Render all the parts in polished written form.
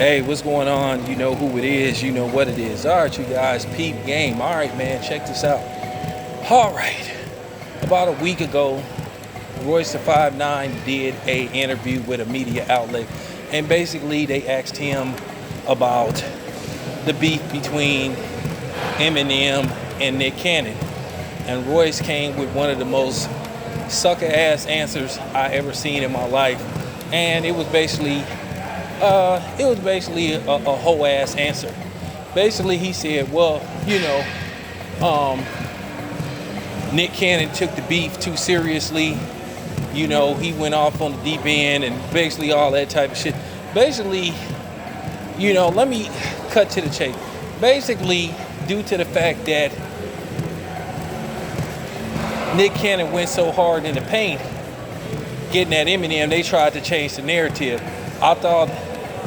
Hey, what's going on? You know who it is, you know what it is. All right, you guys, peep game. All right, man, check this out. All right, about a week ago, Royce the 5'9" did a interview with a media outlet, and basically they asked him about the beef between Eminem and Nick Cannon. And Royce came with one of the most sucker-ass answers I ever seen in my life, and it was basically a whole ass answer. Basically, he said, well, Nick Cannon took the beef too seriously. You know, he went off on the deep end and basically all that type of shit. Basically, let me cut to the chase. Basically, due to the fact that Nick Cannon went so hard in the paint, getting at Eminem, they tried to change the narrative. I thought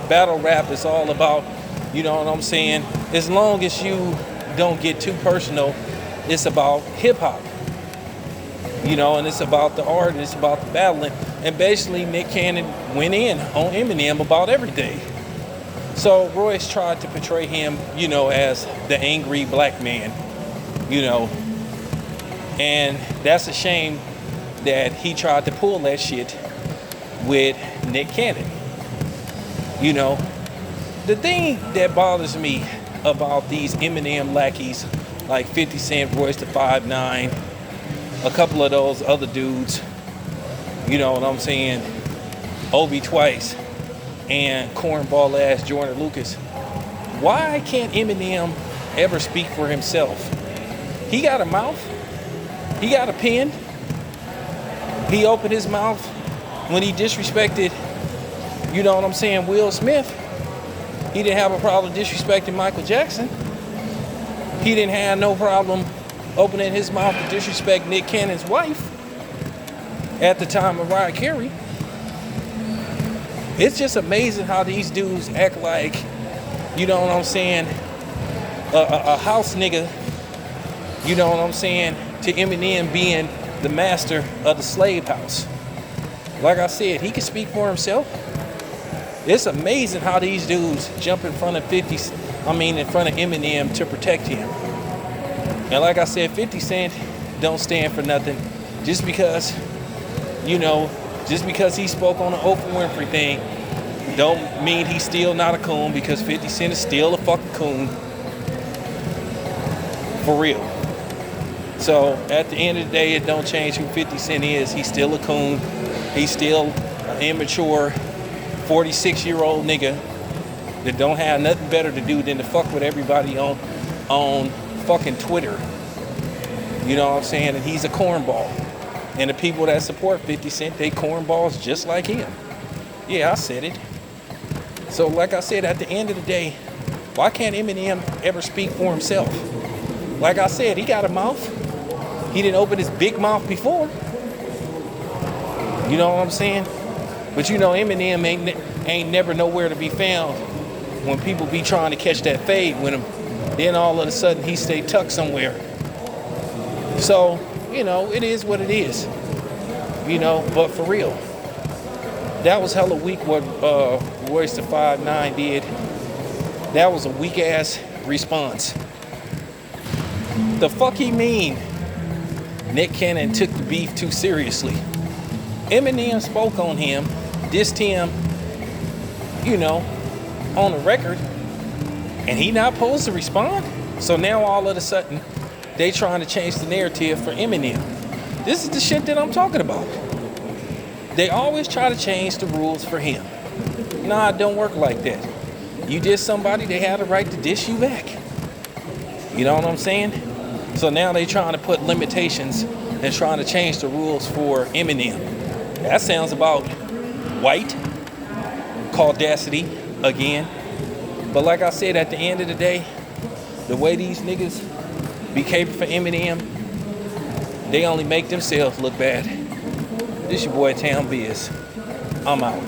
battle rap is all about, you know what I'm saying? As long as you don't get too personal, it's about hip hop. And it's about the art and it's about the battling. And basically Nick Cannon went in on Eminem about everything. So Royce tried to portray him, as the angry black man, and that's a shame that he tried to pull that shit with Nick Cannon. The thing that bothers me about these Eminem lackeys like 50 Cent, Royce the 5'9", a couple of those other dudes, you know what I'm saying, Obi Twice, and cornball ass Jordan Lucas. Why can't Eminem ever speak for himself? He got a mouth. He got a pen. He opened his mouth when he disrespected, Will Smith. He didn't have a problem disrespecting Michael Jackson. He didn't have no problem opening his mouth to disrespect Nick Cannon's wife at the time of Mariah Carey. It's just amazing how these dudes act like, a house nigga, to Eminem being the master of the slave house. Like I said, he can speak for himself. It's amazing how these dudes jump in front of Eminem to protect him. And like I said, 50 Cent don't stand for nothing. Just because he spoke on the Oprah Winfrey thing, don't mean he's still not a coon, because 50 Cent is still a fucking coon. For real. So at the end of the day, it don't change who 50 Cent is. He's still a coon. He's still an immature 46-year-old nigga that don't have nothing better to do than to fuck with everybody on fucking Twitter. You know what I'm saying? And he's a cornball. And the people that support 50 Cent, they cornballs just like him. Yeah, I said it. So like I said, at the end of the day, why can't Eminem ever speak for himself? Like I said, he got a mouth. He didn't open his big mouth before. You know what I'm saying? But Eminem ain't never nowhere to be found when people be trying to catch that fade with him. Then all of a sudden he stay tucked somewhere. So, it is what it is. But for real, that was hella weak what Royce the 5'9" did. That was a weak ass response. The fuck he mean Nick Cannon took the beef too seriously? Eminem spoke on him, dissed him, on the record, and he not supposed to respond? So now all of a sudden, they trying to change the narrative for Eminem. This is the shit that I'm talking about. They always try to change the rules for him. Nah, it don't work like that. You diss somebody, they have the right to diss you back. You know what I'm saying? So now they trying to put limitations and trying to change the rules for Eminem. That sounds about white, caudacity again. But like I said, at the end of the day, the way these niggas be caping for Eminem, they only make themselves look bad. This your boy Town Biz. I'm out.